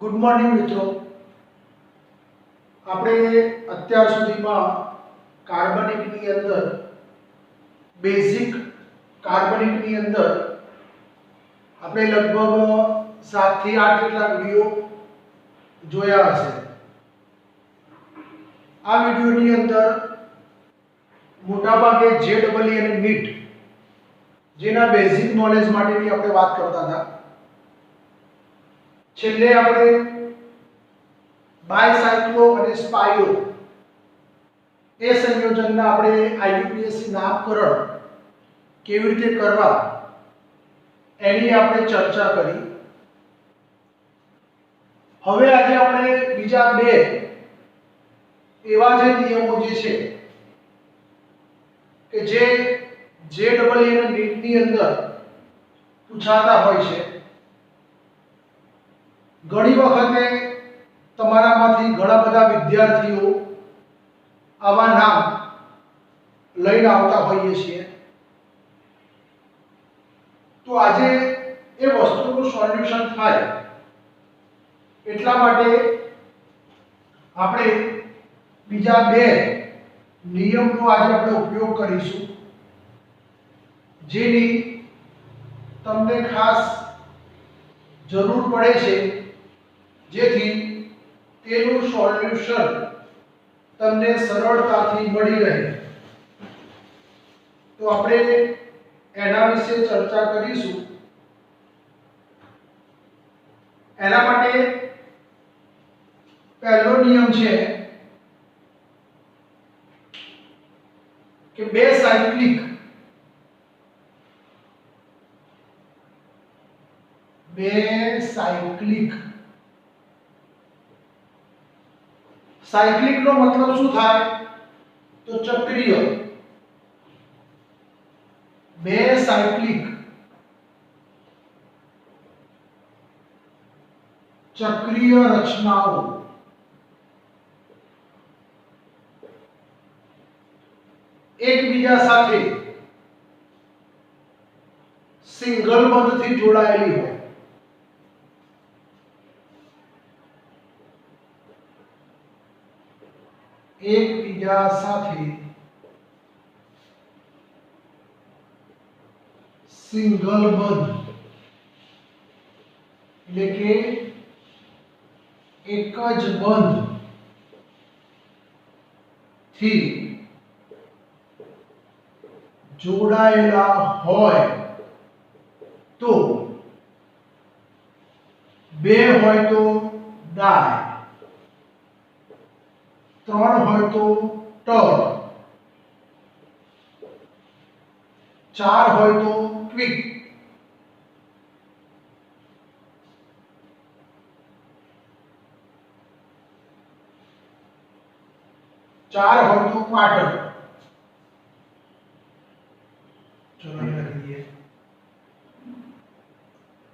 Good morning મિત્રો। આપણે અત્યાર સુધીમાં કાર્બનિકની અંદર બેઝિક કાર્બનિકની અંદર આપણે લગભગ 7 થી 8 જેટલા વિડિયો જોયા હશે। આ વિડિયોની અંદર મોટાભાગે જેડબલઈ અને નીટ જેના બેઝિક નોલેજ માટેની આપણે વાત કરતા હતા। છેલ્લે આપણે બાયસાયક્લો અને સ્પાઇરો એ સંયોજનના આપણે આઈયુપીએસસી નામકરણ કેવી રીતે કરવા એની આપણે ચર્ચા કરી। હવે આજે આપણે બીજા બે એવા જે નિયમો જે છે કે જે જેડબલઈ અને નીટની અંદર પૂછાતા હોય છે। ઘણી વખતે તમારામાંથી ઘણા બધા વિદ્યાર્થીઓ આવા નામ લઈને આવતા હોઈએ છીએ। તો આજે એ વસ્તુનું સોલ્યુશન થાય એટલા માટે આપણે બીજા બે નિયમનો આજે આપણે ઉપયોગ કરીશું, જેની તમને ખાસ જરૂર પડે છે, જેથી તેનું સોલ્યુશન તમને સરળતાથી મળી રહે। તો આપણે એના વિશે ચર્ચા કરીશું। એના માટે પહેલો નિયમ છે કે બે સાયક્લિક साइक्लिक નો मतलब શું થાય તો ચક્રીય। બે સાયક્લિક ચક્રીય રચનાઓ એકબીજા સાથે સિંગલ બંધથી જોડાયેલી હોય। એકબીજા સાથે સિંગલ બંધ એટલે કે એક જ બંધ થી જોડાયેલા હોય તો બે હોય તો ડાય, ત્રણ હોય તો ટર, ચાર હોય તો ક્વિક, ચાર હોય તો ક્વાર્ટર। ચલો અહીંયા લખી દઈએ।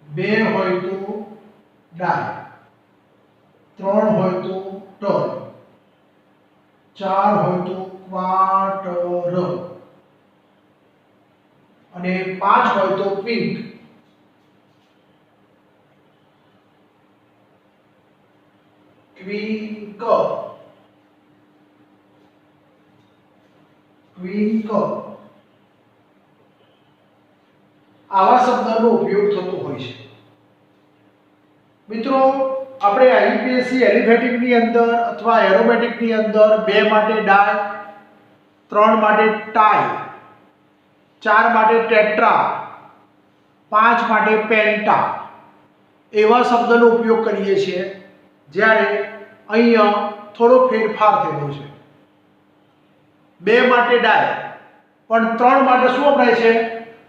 બે હોય તો ડાય, ત્રણ હોય તો ટર, ચાર હોય તો ક્વાર્ટર અને પાંચ હોય તો ક્વિક। ક્વિક આવા શબ્દનો ઉપયોગ થતો હોય છે। મિત્રો આપણે આઈયુપીએસસી એલિફેટિકની અંદર અથવા એરોમેટિકની અંદર બે માટે ડાય, ત્રણ માટે ટાઈ, ચાર માટે ટેટ્રા, પાંચ માટે પેન્ટા એવા શબ્દનો ઉપયોગ કરીએ છીએ, જ્યારે અહીંયા થોડો ફેરફાર થયેલો છે। બે માટે ડાય પણ ત્રણ માટે શું વપરાય છે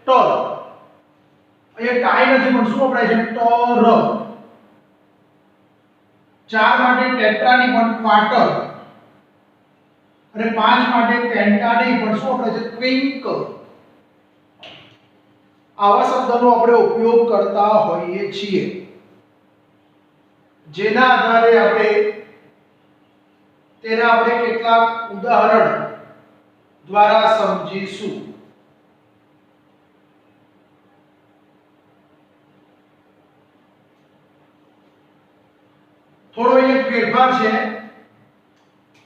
ટર, અહીંયા ટાઈ નથી પણ શું વપરાય છે ટર। ચાર માટે ટેટ્રા ની પણ ક્વાર્ટર અને પાંચ માટે પેન્ટા ની પણ શું વપરાય છે ક્વિક। આવા શબ્દનો આપણે ઉપયોગ કરતા હોઈએ છીએ, જેના આધારે આપણે તેના આપણે કેટલાક ઉદાહરણ દ્વારા સમજીશું। થોડો અહીંયા ફેરફાર છે.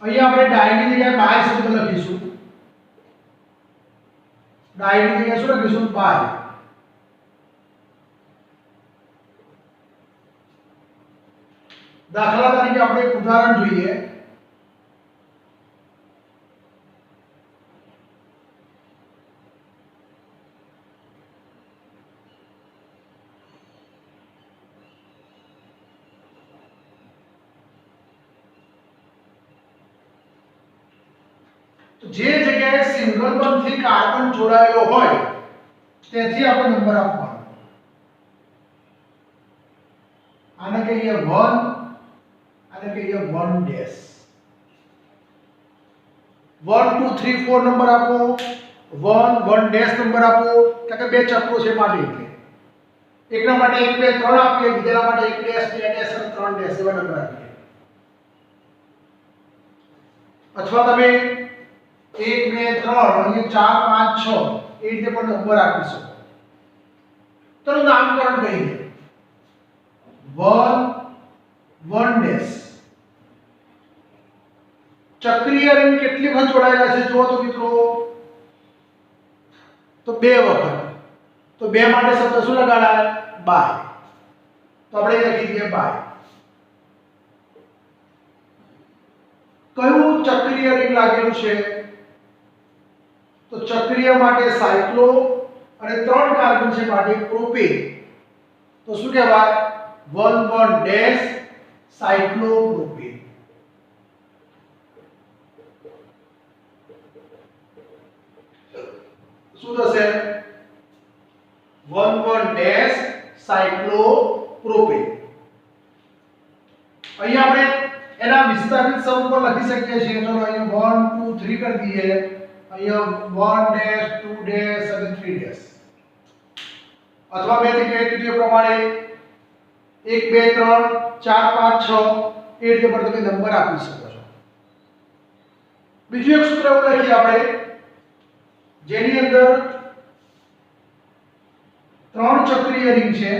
અહીંયા આપણે ડાયની જગ્યાએ બાય શબ્દ લખીશું. ડાયની જગ્યાએ શું લખીશું? બાય. દાખલા તરીકે આપણે એક ઉદાહરણ જોઈએ. જે જગ્યાએ સિંગલ બોન્ડથી કાર્બન જોડાયેલો હોય તેથી આપણે નંબર આપવાનો. આને કહીએ 1, આને કહીએ 1 ડેશ. 1 2 3 4 નંબર આપો. 1 1 ડેશ નંબર આપો. કારણ કે બે ચક્રો છે માટે એટલે એકના માટે 1 2 3 આપીએ, બીજાના માટે 1 ડેશ 2 ડેશ અને 3 ડેશ એવા નંબર આપીએ. અથવા તમે 1 2 3 અહીંયા 4 5 6 એ રીતે પણ નંબર આપી શકો. તો નામકરણ કહીએ 1 1 ડેશ. ચક્રીય રિંગ કેટલી વખત જોડાયેલા છે જુઓ તો મિત્રો, તો બે વખત. તો બે માટે શબ્દ શું લગાડાય? બાય. તો આપણે લખી દઈએ બાય. કયું ચક્રીય રિંગ લાગેલું છે? તો ચક્રીય માટે સાયક્લો અને 3 કાર્બન છે માટે પ્રોપેન. તો શું કહેવાય? 1 1 ડેશ સાયક્લોપ્રોપેન. શું થશે? 1 1 ડેશ સાયક્લોપ્રોપેન. અહીંયા આપણે એના વિસ્તારિત સ્વરૂપ પર લખી શકીએ છીએ. ચલો અહીંયા 1 2 3 કરી દઈએ. અહીંયા 1 ડેશ 2 ડેશ અને 3 ડેશ. અથવા બે થી કીધું એ પ્રમાણે 1 2 3 4 5 6 એ રીતે પણ તમે નંબર આપી શકો છો. બીજું એક સૂત્ર એવું લખીએ આપણે જેની અંદર 3 ચક્રીય રિંગ છે.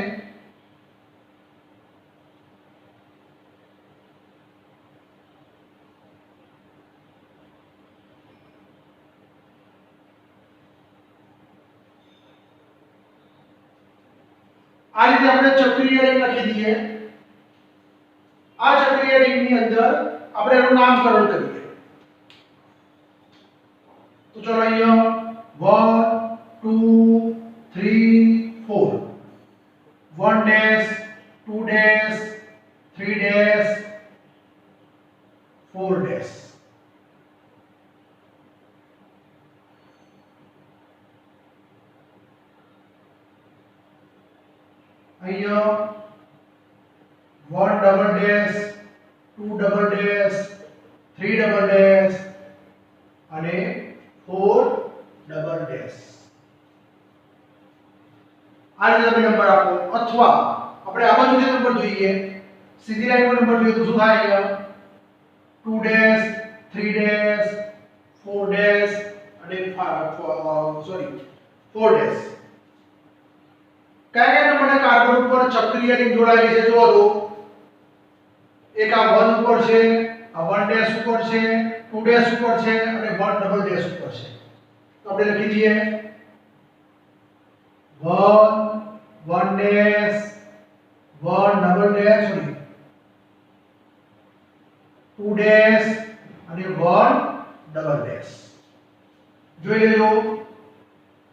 આ રીતે આપણે ચક્રીય રિંગ લખી દઈએ. આ ચક્રીય રિંગની અંદર આપણે એનું નામકરણ કરીએ. તો ચલો અહીંયા 1 2 3 4 1 ડેશ 2 ડેશ 3 ડેશ 4 ડેશ. અહીંયા 1 double dash 2 double dash 3 double dash અને 4 ડબલ ડેશ. આ રીતે તમે નંબર આપો. અથવા આપણે આ બાજુથી નંબર જોઈએ, સીધી લાઈન પર નંબર જોઈએ તો શું થાય? 2 ડેશ 3 ડેશ 4 ડેશ અને 4 ડેશ. કયા કયા નંબરના કાર્બન ઉપર ચક્રીય રિંગ જોડાયેલી છે જુઓ તો. એક આ 1 ઉપર છે, આ 1 ડેશ ઉપર છે, 2 ડેશ ઉપર છે અને 1 ડબલ ડેશ ઉપર છે. તો આપણે લખી દઈએ 1 1 ડેશ 1 ડબલ ડેશ 2 ડેશ અને 1 ડબલ ડેશ. જોઈ લેજો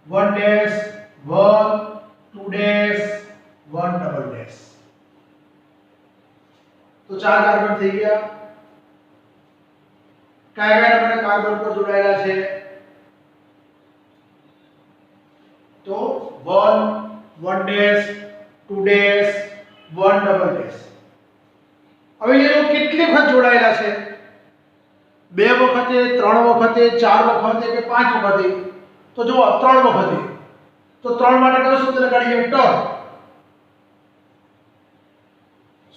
1 ડેશ 1 2 ડેશ 1 ડબલ ડેશ. તો 4 કાર્બન થઈ ગયા. કયા કયા નંબરના કાર્બન પર જોડાયેલા છે? તો 1 1 ડેશ 2 ડેશ 1 ડબલ ડેશ. હવે એ લોકો કેટલી વખત જોડાયેલા છે? 2 વખતે, 3 વખતે, 4 વખતે કે 5 વખતે? તો જો 3 વખતે. તો 3 માટે કયો સૂત્ર લગાડીએ? ટ.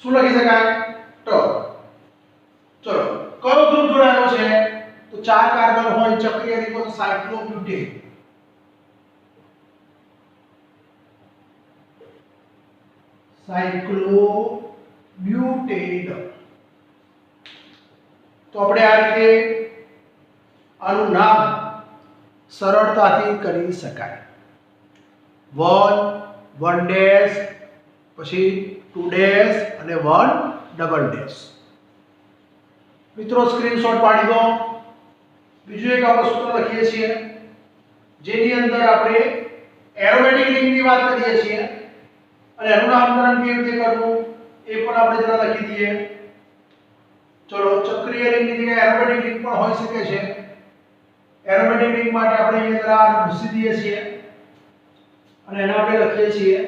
શું લખી શકાય? ટ. ચલો કયો ગ્રુપ જોડાયેલો છે? તો 4 કાર્બન હોય ચક્રીય રિંગ તો સાયક્લોબ્યુટેન. સાયક્લોબ્યુટેન. તો આપણે આ રીતે આનું નામ સરળતાથી કરી શકાય. 1 1 ડેશ, પછી 2 ડેશ અને 1 ડબલ ડેશ. મિત્રો સ્ક્રીનશોટ પાડી દો. બીજું એક આપણે સૂત્ર લખીએ છીએ જેની અંદર આપણે એરોમેટિક રિંગની વાત કરીએ છીએ અને એનું નામકરણ કેવી રીતે કરવું એ પણ આપણે જરા લખી દઈએ. ચલો, ચક્રીય રિંગની જગ્યાએ એરોમેટિક રિંગ પણ હોઈ શકે છે. એરોમેટિક રિંગ માટે આપણે અહીંયા જરા ભૂસી દઈએ છીએ અને એને આપણે લખીએ છીએ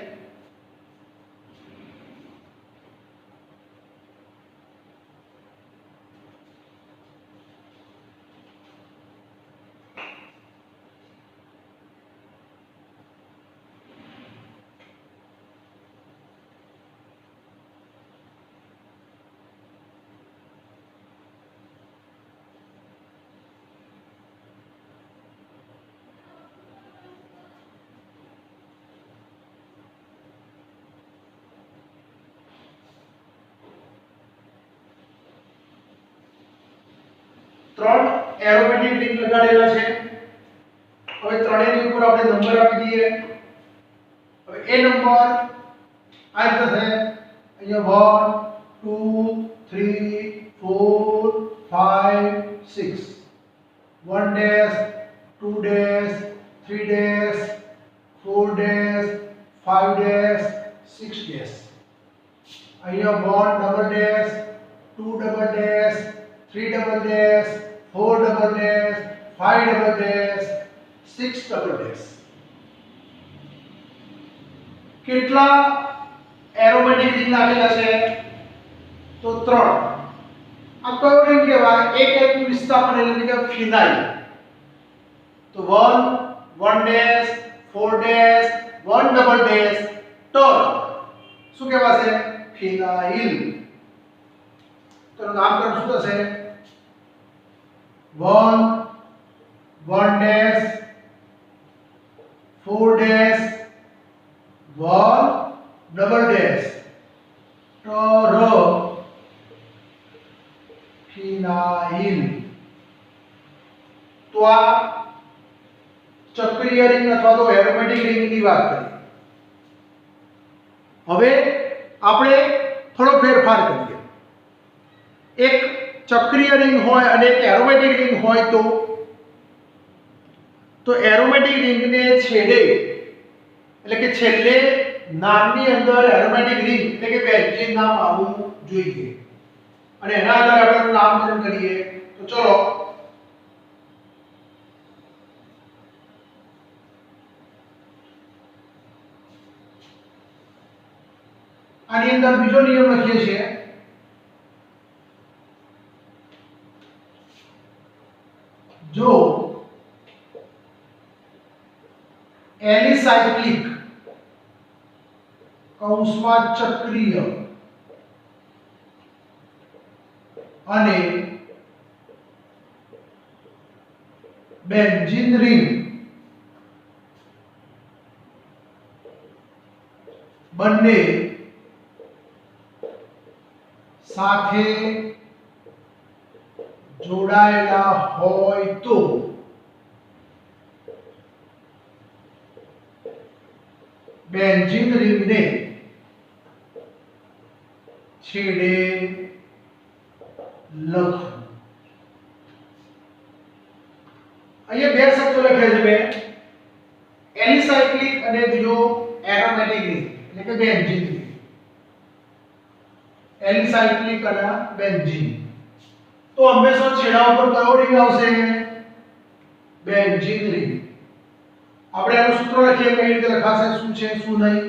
ત્રણ એરોમેટિક રિંગ લગાડેલા છે. હવે ત્રણેયની ઉપર આપણે નંબર આપી દઈએ. હવે એ નંબર આ રીતે છે. અહીંયા 1 2 3 4 5 6. 1 dash, 2 dash, 3 dash, 4 dash, 5 dash, 6 dash. અહીંયા 1 double dash, 2 double dash, 3 double dash, 4 double dash, 5 double dash, 6 double dash. કેટલા એરોમેટિક રિંગ નાખેલા છે? તો 3. આ કયો રિંગ કહેવાય? એક એકનું વિસ્થાપન એટલે કે ફિનાઇલ. તો 1 1 dash, 4 dash, 1 double dash, tone શું કહેવાશે? ફિનાઇલ. તો નામકરણ શું થશે? 1 1 ડેશ, 4 ડેશ, 1 ડબલ ડેશ, ટર ફિનાઇલ. તો આ ચક્રીય રિંગ અથવા તો એરોમેટિક રિંગની વાત કરી. હવે આપણે થોડો ફેરફાર કરીએ. એક ચક્રીય રિંગ હોય અને એક એરોમેટિક રિંગ હોય તો એરોમેટિક રિંગને છેડે એટલે કે છેલ્લે નામની અંદર એરોમેટિક રિંગ એટલે કે બેન્ઝીન નામ આવવું જોઈએ અને એના આધારે આપણે નામકરણ કરીએ. તો ચલો આની અંદર બીજો નિયમ લખીએ છીએ. જો એલિસાયક્લિક કૌંસમાં ચક્રીય અને બેન્ઝીન રિંગ બંને સાથે જોડાયેલા હોય તો બેન્ઝીન રિંગને છેડે લખવું. અહીંયા બે શબ્દો લખ્યા છે મેં, એલિસાયક્લિક અને બીજો એરોમેટિક રિંગ એટલે કે બેન્ઝીન રિંગ. એલિસાયક્લિક અને બેન્ઝીન. તો હંમેશા છેડા ઉપર કયો રિંગ આવશે? Benzene ring. આપણે આનું સૂત્ર લખીએ કઈ રીતે લખાશે, શું છે શું નહીં.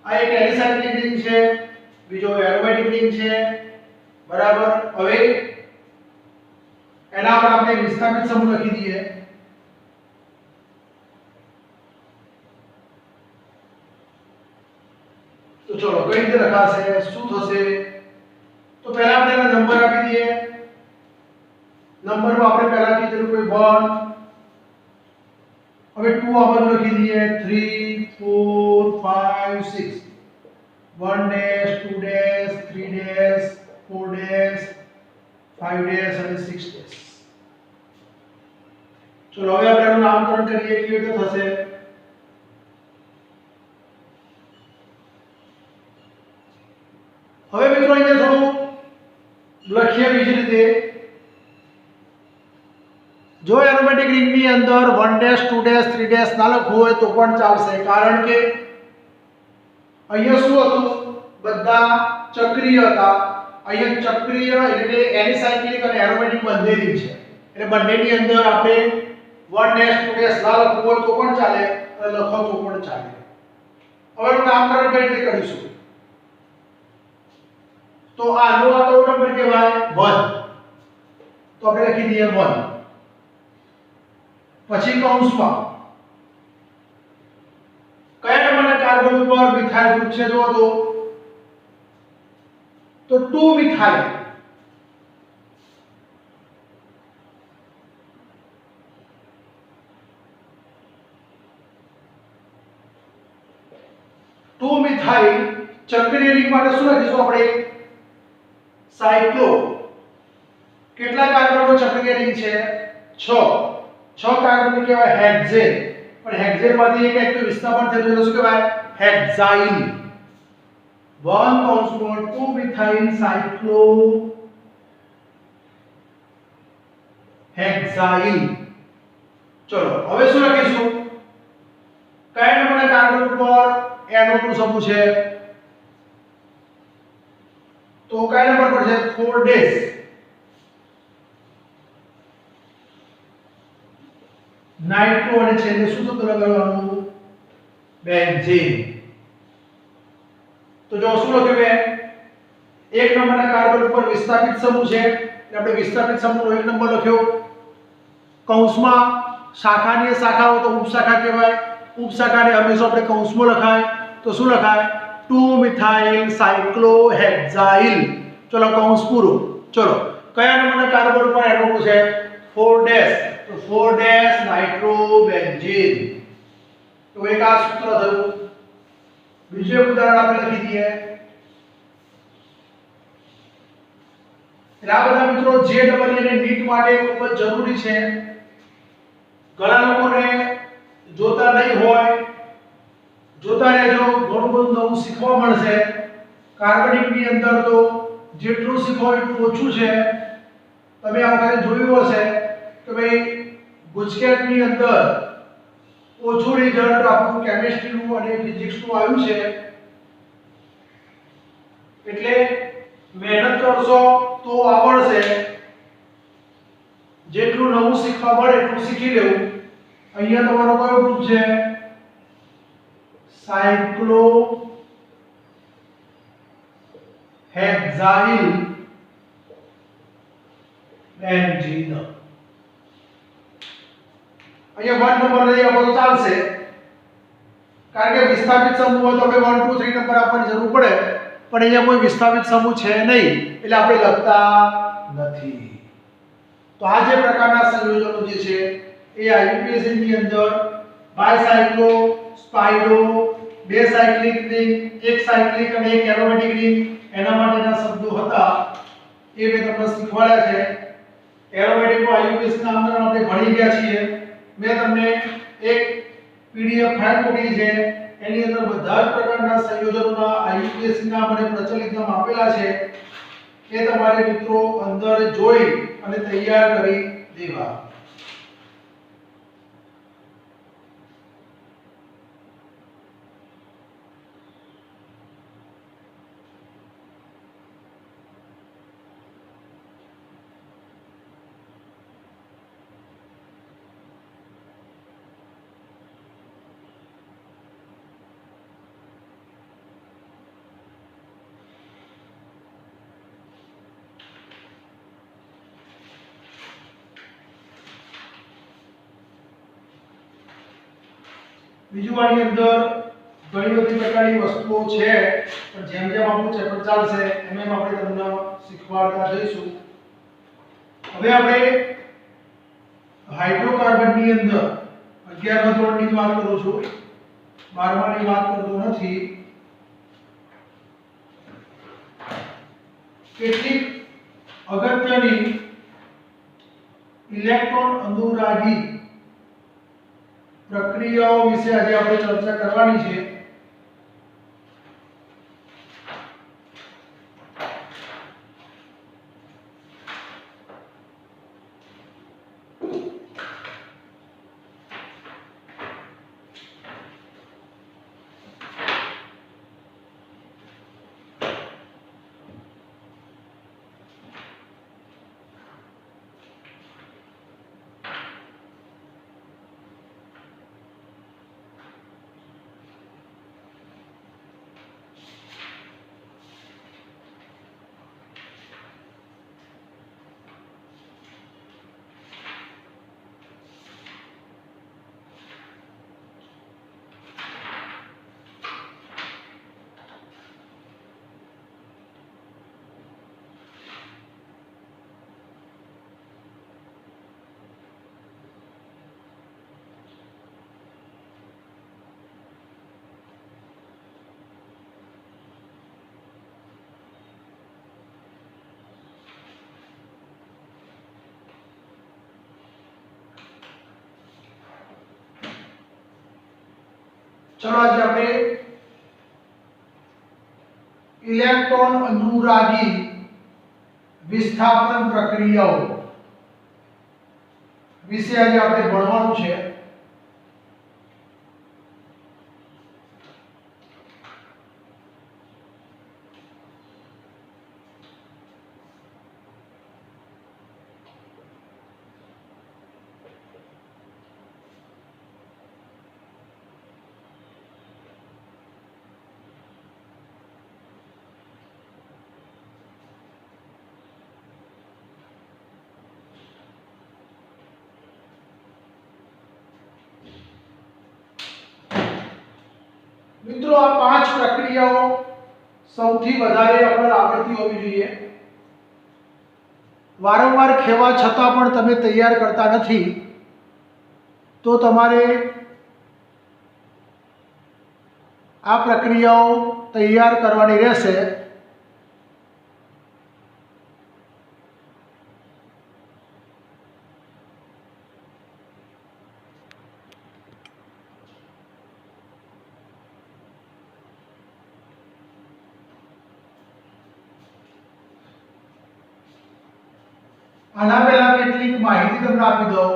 આ એક એલિસાયક્લિક રિંગ છે, બીજો એરોમેટિક રિંગ છે, બરાબર. હવે એના પર આપણે વિસ્થાપિત સમૂહ લખી દઈએ. તો ચલો કઈ રીતે લખાશે, શું થશે? તો પહેલા આપણે એના નંબર આપી દઈએ. નંબરમાં આપણે પહેલા કીધેલું કોઈ 1, હવે 2 આ બાજુ લખી દઈએ. 3 4 5 6 1 dash 2 dash 3 dash 4 dash 5 dash અને 6 ડેશ. ચલો હવે આપણે એનું નામકરણ કરીએ. કેવી રીતે થશે? હવે મિત્રો અહીંયા થોડું લખીએ બીજી રીતે. જો એરોમેટિક રિંગની અંદર 1 ડેશ 2 ડેશ 3 ડેશ ના લખવું હોય તો પણ ચાલશે, કારણ કે અહીંયા શું હતું? બધા ચક્રીય હતા. અહીંયા ચક્રીય એટલે એલિસાયક્લિક અને એરોમેટિક બંને રિંગ છે, એટલે બંનેની અંદર આપણે 1 ડેશ 2 ડેશ ના લખવું હોય તો પણ ચાલે અને લખો તો પણ ચાલે. હવે એનું નામકરણ કઈ રીતે કરીશું? તો આનો આ કયો નંબર કહેવાય? 1. તો આપણે લખી દઈએ 1. પછી કૌંસમાં કયા નંબરના કાર્બન ઉપર મિથાઇલ ગ્રુપ છે જો તો 2 મિથાઇલ. ચક્રીય રિંગ માટે શું લખીશું આપણે? સાયક્લો. કેટલા કાર્બનનો ચક્રીય રિંગ છે? 6 કાર્બન કહેવાય હેક્ઝેન. પણ હેક્ઝેન માંથી એક તો વિસ્થાપન થતું એટલે શું કહેવાય? હેક્ઝાઇલ. 1 કૌંસમાં 2 મિથાઇલ સાયક્લો હેક્ઝાઇલ. ચલો હવે શું લખીશું? કયા નંબરના કાર્બન ઉપર NO2 સમૂહ છે? તો કયા નંબર પર છે? 4 ડેશ. નાઇટ્રો અને છેલ્લે શું સૂત્ર લગાવવાનું? બેન્ઝીન. તો જો શું લખ્યું મેં? એક નંબરના કાર્બન ઉપર વિસ્થાપિત સમૂહ છે એટલે આપણે વિસ્થાપિત સમૂહનો એક નંબર લખ્યો. કૌંસમાં શાખાની શાખા હોય તો ઉપશાખા કહેવાય. ઉપશાખાને હંમેશા આપણે કૌંસમાં લખાય તો શું લખાય? 2 મિથાઇલ સાયક્લોહેક્ઝાઇલ. ચલો કૌંસ પૂરું. ચલો કયા નંબરના કાર્બન ઉપર NO2 છે? 4 ડેશ. તો 4 ડેશ નાઇટ્રોબેન્ઝીન. તો એક આ સૂત્ર થયું. બીજું એક ઉદાહરણ આપણે લખી દઈએ. એટલે આ બધા મિત્રો JEE અને NEET માટે ખૂબ જ જરૂરી છે. ઘણા લોકોને જોતા નહીં હોય, જોતા રહેજો, ઘણું બધું નવું શીખવા મળશે. કાર્બનિકની અંદર તો જેટલું શીખો એટલું ઓછું છે. તમે આ વખતે જોયું હશે કે ભાઈ ગુજકેટની અંદર ઓછું રિઝલ્ટ આપણું કેમિસ્ટ્રીનું અને ફિઝિક્સનું આવ્યું છે. એટલે મહેનત કરશો તો આવડશે. જેટલું નવું શીખવા મળે એટલું શીખી લેવું. અહીંયા તમારો કયો ગ્રુપ છે? Cyclohexyl benzene. અહીંયા 1 નંબર લઈ આપો તો ચાલશે, કારણ કે વિસ્થાપિત સમૂહ હોય તો આપણે 1 2 3 નંબર આપવાની જરૂર પડે, પણ અહીંયા કોઈ વિસ્થાપિત સમૂહ છે નહીં એટલે આપણે લખતા નથી. તો આ જે પ્રકારના સંયોજનો જે છે એ IUPAC ની અંદર બાયસાયક્લો, સ્પાઇરો, 2 સાયક્લિક રિંગ, 1 સાયક્લિક અને 1 એરોમેટિક રિંગ એના માટેના શબ્દો હતા એ મેં તમને શીખવાડ્યા છે. એરોમેટિકમાં IUPAC ના અંદર આપણે ભણી ગયા છીએ. મેં તમને એક PDF ફાઇલ મોકલી છે, એની અંદર બધા જ પ્રકારના સંયોજનોના IUPAC ના મને પ્રચલિત નામ આપેલા છે. એ તમારે મિત્રો અંદર જોઈ અને તૈયાર કરી દેવા. બીજું આની અંદર ઘણી બધી પ્રકારની વસ્તુઓ છે, પણ જેમ જેમ આપણું ચેપ્ટર ચાલશે એમ એમ આપણે તમને શીખવાડતા જઈશું. હવે આપણે હાઇડ્રોકાર્બનની અંદર 11મા ધોરણની જ વાત કરું છું, 12માની વાત કરતો નથી. કેટલીક અગત્યની ઇલેક્ટ્રોન અનુરાગી પ્રક્રિયાઓ વિશે આજે આપણે ચર્ચા કરવાની છે. चलो आज આપણે ઇલેક્ટ્રોન અનુરાગી વિસ્થાપન પ્રક્રિયાઓ વિશે આજે આપણે ભણવાનું છે. મિત્રો આ પાંચ પ્રક્રિયાઓ સૌથી વધારે આપણે આવડતી હોવી જોઈએ. વારંવાર કહેવા છતાં પણ તમે તૈયાર કરતા નથી તો તમારે આ પ્રક્રિયાઓ તૈયાર કરવાની રહેશે. આના પહેલા કેટલીક માહિતી તમને આપી દઉં.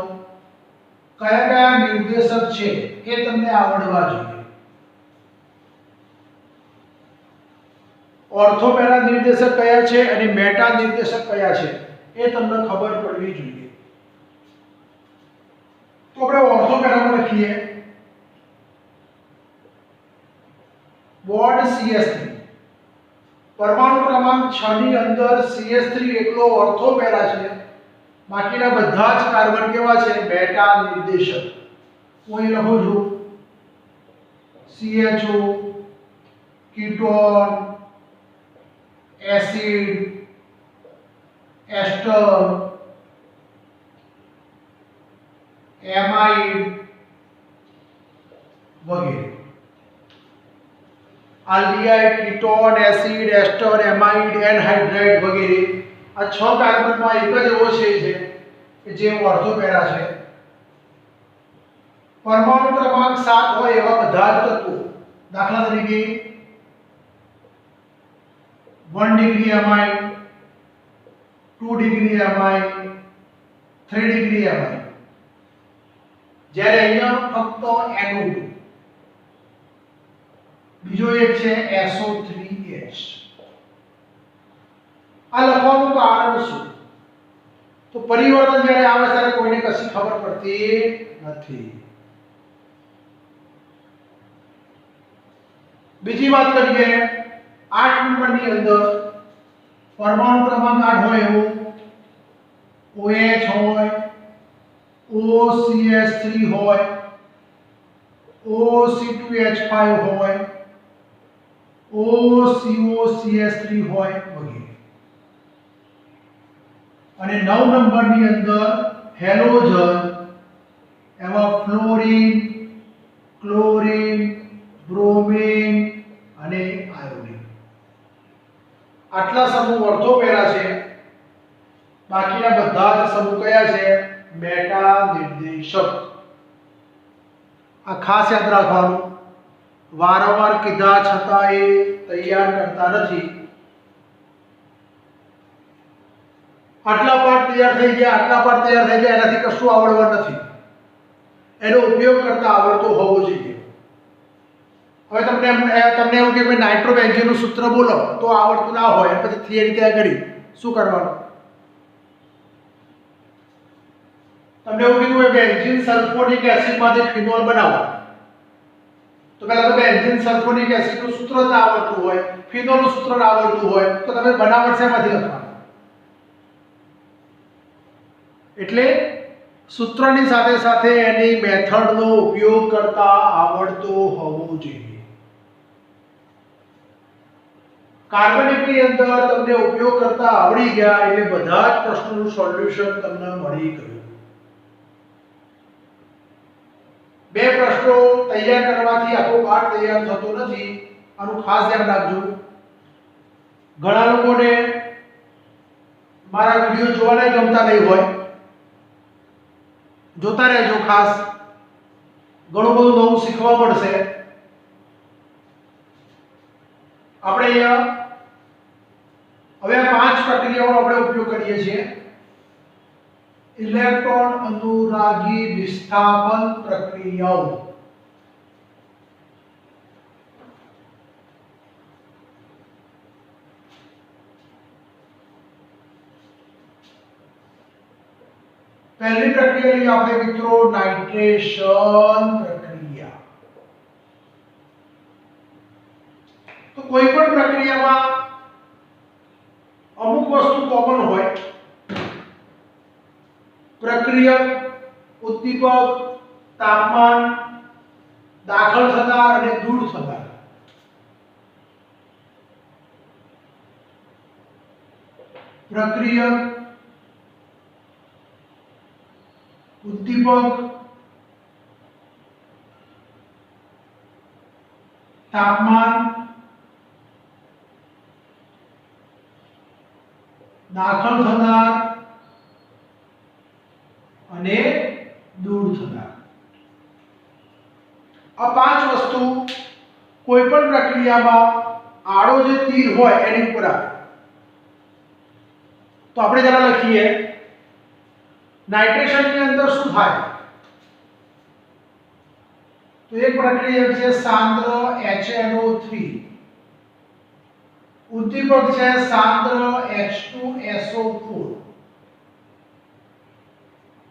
કયા કયા નિર્દેશક છે એ તમને આવડવા જોઈએ. ઓર્થો પેરા નિર્દેશક કયા છે અને મેટા નિર્દેશક કયા છે એ તમને ખબર પડવી જોઈએ. તો આપણે ઓર્થો પેરામાં લખીએ બોન્ડ CH3. પરમાણુ ક્રમાંક 6 ની અંદર CH3 એકલો ઓર્થો પેરા છે, બાકીના બધા જ કાર્બન કેવા છે? મેટા નિર્દેશક. હું અહીં લખું છું CHO, કીટોન, એસિડ, એસ્ટર, એમાઇડ વગેરે. આલ્ડીહાઇડ, કીટોન, એસિડ, એસ્ટર, એમાઇડ, એનહાઇડ્રાઇડ વગેરે આ 6 કાર્બનમાં એક જ એવો છે કે જે ઓર્થો પેરા છે. પરમાણુ ક્રમાંક 7 હોય એવા બધા જ તત્વો, દાખલા તરીકે 1 degree amide, 2 degree amide, 3 degree amide, જ્યારે અહીંયા ફક્ત NO2. બીજો એક છે SO3H. આ લખવાનું કારણ શું? તો પરિવર્તન જ્યારે આવે ત્યારે કોઈને કશી ખબર પડતી નથી. બીજી વાત કરીએ 8 નંબરની અંદર પરમાણુ ક્રમાંક 8 હોય એવું OH હોય, OCH3 હોય, OC2H5 હોય, OCOCH3 હોય વગેરે. અને 9 નંબરની અંદર હેલોજન, એમાં ફ્લોરિન, ક્લોરિન, બ્રોમિન અને આયોડિન. આટલા સમૂહ ઓર્થોપેરા છે. બાકીના બધા જ સમૂહ કયા છે? મેટા નિર્દેશક. આ ખાસ યાદ રાખવાનું. વારંવાર કીધા છતાં એ તૈયાર કરતા નથી. આટલા પાઠ તૈયાર થઈ ગયા, આટલા પાઠ તૈયાર થઈ ગયા, એનાથી કશું આવડવા નથી. એનો ઉપયોગ કરતા આવડતો હોવો જોઈએ. હવે તમને એવું કે ભાઈ નાઇટ્રોબેન્ઝીનનું સૂત્ર બોલો, તો આવડતું ના હોય પછી થિયરી ત્યાં કરી શું કરવાનું? તમને એવું કીધું હોય બેન્ઝીન સલ્ફોનિક એસિડમાંથી ફિનોલ બનાવો, તો પહેલા તો બેન્ઝીન સલ્ફોનિક એસિડનું સૂત્ર ના આવડતું હોય, ફિનોલનું સૂત્ર ના આવડતું હોય, તો તમે બનાવટ શેમાંથી લખવાનું? એટલે સૂત્રની સાથે સાથે એની મેથડનો ઉપયોગ કરતા આવડતો હોવો જોઈએ. કાર્બનિકની અંદર તમને ઉપયોગ કરતા આવડી ગયા એટલે બધા જ પ્રશ્નોનું સોલ્યુશન તમને મળી ગયું. બે પ્રશ્નો તૈયાર કરવાથી આખો પાઠ તૈયાર થતો નથી. આનું ખાસ ધ્યાન રાખજો. ઘણા લોકોને મારા વિડીયો જોવાના ગમતા નહીં હોય, જોતા રહેજો. ખાસ ઘણું બધું નવું શીખવા મળશે. આપણે અહીંયા હવે આ 5 પ્રક્રિયાઓનો આપણે ઉપયોગ કરીએ છીએ. ઇલેક્ટ્રોન અનુરાગી વિસ્થાપન પ્રક્રિયાઓ. પહેલી પ્રક્રિયા લઈએ આપણે મિત્રો નાઇટ્રેશન પ્રક્રિયા. તો કોઈ પણ પ્રક્રિયામાં અમુક વસ્તુ કોમન હોય. પ્રક્રિયક, ઉદ્દીપક, તાપમાન, દાખલ થનાર અને દૂર થનાર. પ્રક્રિયક, ઉદ્દીપક, તાપમાન, દાખલ થનાર અને દૂર થનાર. આ 5 વસ્તુ કોઈ પણ પ્રક્રિયામાં આડો જે તીર હોય એની ઉપર આવે. તો આપણે જરા લખીએ નાઇટ્રેશનની અંદર શું થાય? તો એક પ્રક્રિયા છે સાંદ્ર HNO3, ઉદ્દીપક છે સાંદ્ર H2SO4.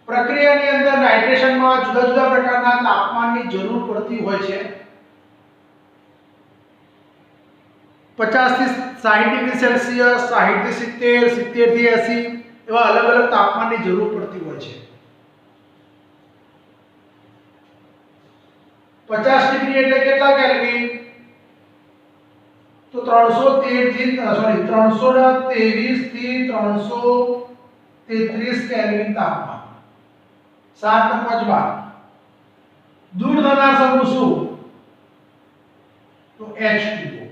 પ્રક્રિયાની અંદર નાઇટ્રેશનમાં જુદા જુદા પ્રકારના તાપમાનની જરૂર પડતી હોય છે. 50 થી 60 ડિગ્રી સેલ્સિયસ, 60 થી 70, 70 થી 80 એવા અલગ અલગ તાપમાનની જરૂર પડતી હોય છે. 50 ડિગ્રી એટલે કેટલા કેલ્વિન? તો 323 થી 333 કેલ્વિન તાપમાન. 7 નો 5 12. દૂર થનાર સમૂહ શું? તો H2O.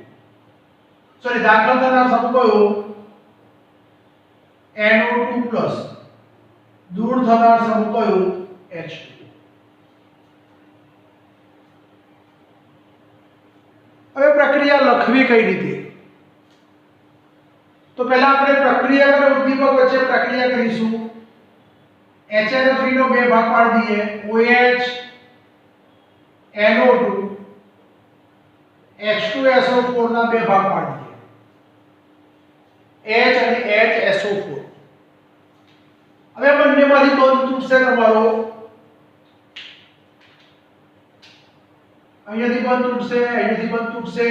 સોરી, દાખલ થનાર સમૂહ કયો? NO2+. દૂર થનાર સમૂહ કયો? H2O. હવે પ્રક્રિયા લખવી કઈ રીતે? તો પહેલા આપણે પ્રક્રિયક અને ઉદ્દીપક વચ્ચે પ્રક્રિયા કરીશું. HNO3 નો બે ભાગ પાડી દઈએ. OH, NO2, H2SO4 ના બે ભાગ પાડી દઈએ. H અને HSO4. હવે બંનેમાંથી બંધ તૂટશે તમારો. અહીંયાથી બંધ તૂટશે, અહીંયાથી બંધ તૂટશે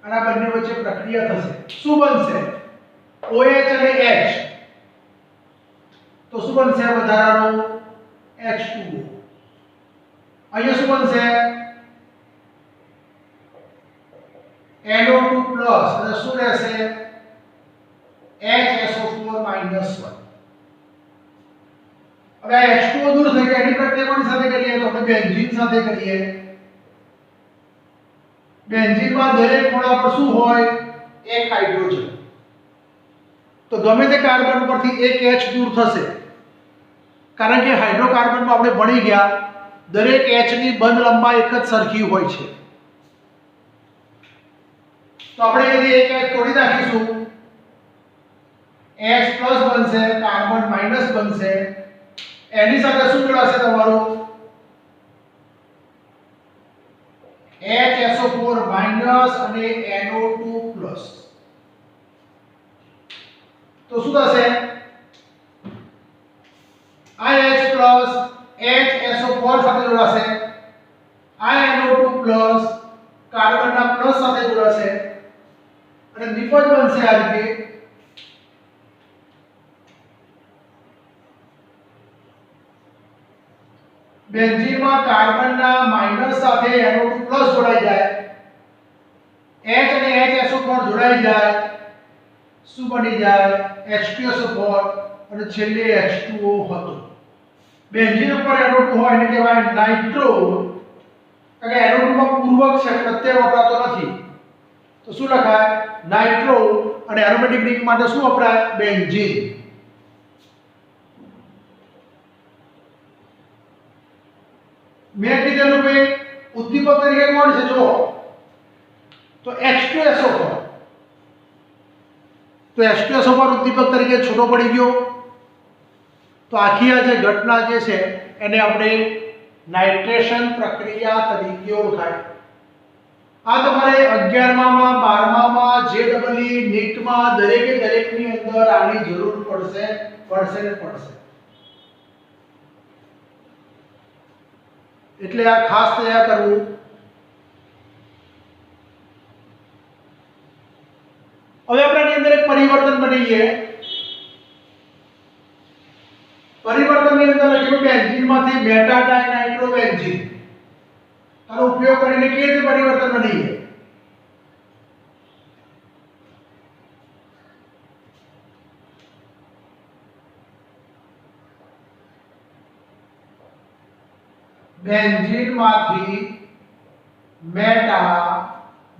અને આ બંને વચ્ચે પ્રક્રિયા થશે. શું બનશે? OH અને H. તો શું બનશે વધારાનો? H2O. અહીંયા શું બનશે NO2 પ્લસ અને શું રહેશે HSO4 માઈનસ 1. હવે આ H2O દૂર થઈ ગયા એની પ્રક્રિયા કોની સાથે કરીએ તો આપણે બેન્ઝીન સાથે કરીએ. બેન્ઝીનમાં દરેક ખૂણા પર શું હોય એક હાઇડ્રોજન. તો ગમે તે કાર્બન પરથી એક H દૂર થશે કારણ કે હાઇડ્રોકાર્બનમાં આપણે ભણી ગયા દરેક H ની બંધ લંબાઈ એક જ સરખી હોય છે. તો આપણે અહીંથી એક H તોડી નાખીશું H પ્લસ બનશે કાર્બન માઈનસ બનશે એની સાથે શું જોડાશે તમારું HSO4 માઈનસ અને NO2 પ્લસ. તો શું થશે આ H પ્લસ HSO4 સાથે જોડાશે આ NO2 પ્લસ કાર્બનના પ્લસ સાથે જોડાશે અને નિપજ બનશે આ રીતે બેન્ઝીનમાં કાર્બનના માઈનસ સાથે NO2 પ્લસ જોડાઈ જાય H અને HSO4 જોડાઈ જાય શું બની જાય H2SO4 અને છેલ્લે H2O હતો. બેન્ઝીન ઉપર NO2 હોય એને કહેવાય નાઇટ્રો કારણ કે NO2 માં પૂર્વક છે પ્રત્યય વપરાતો નથી તો શું લખાય નાઇટ્રો અને એરોમેટિક રિંગ માટે શું વપરાય બેન્ઝીન. મેં કીધેલું કે ઉદ્દીપક તરીકે કોણ છે જો તો H2SO4 તો H2SO4 ઉદ્દીપક તરીકે છૂટો પડી ગયો. તો આખી આ જે ઘટના જે છે એને આપણે નાઇટ્રેશન પ્રક્રિયા તરીકે ઓળખાય. આ તમારે 11માં 12માં JEE નીટમાં દરેકની અંદર આની જરૂર પડશે. એટલે આ ખાસ તૈયાર કરવું. હવે આપણે આની અંદર એક પરિવર્તન બનાવીએ. પરિવર્તનની અંદર લખ્યું બેન્ઝીનમાંથી મેટા ડાઇનાઇટ્રોબેન્ઝીન આનો ઉપયોગ કરીને કેવી રીતે પરિવર્તન બનાવીએ. બેન્ઝીનમાંથી મેટા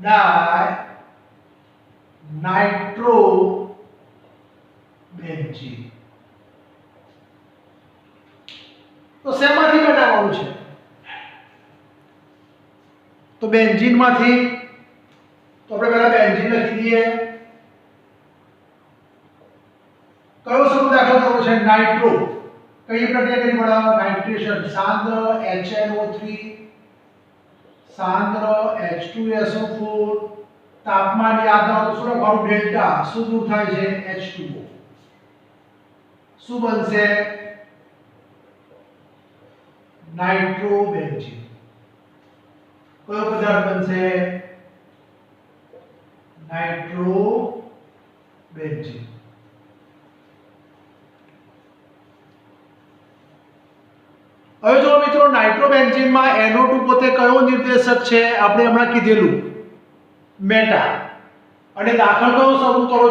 ડાઇનાઇટ્રોબેન્ઝીન તો શેમાંથી બનાવવાનું છે તો બેન્ઝીનમાંથી તો આપણે પહેલા બેન્ઝીન લખી દઈએ. કયો સમૂહ દાખલ કરવો છે નાઇટ્રો કઈ પ્રક્રિયા કરી પડે નાઇટ્રેશન સાંદ્ર HNO3 સાંદ્ર H2SO4 તાપમાન યાદ રાખો તો શું લખવાનું ડેલ્ટા શું દૂર થાય છે H2O શું બનશે નાઇટ્રોબેન્ઝીન. કયો પદાર્થ બનશે નાઇટ્રોબેન્ઝીન. હવે જો મિત્રો નાઇટ્રોબેન્ઝીનમાં NO2 પોતે કયો નિર્દેશક છે આપણે હમણાં કીધેલું મેટા અને દાખલ કયો સમૂહ કરો છે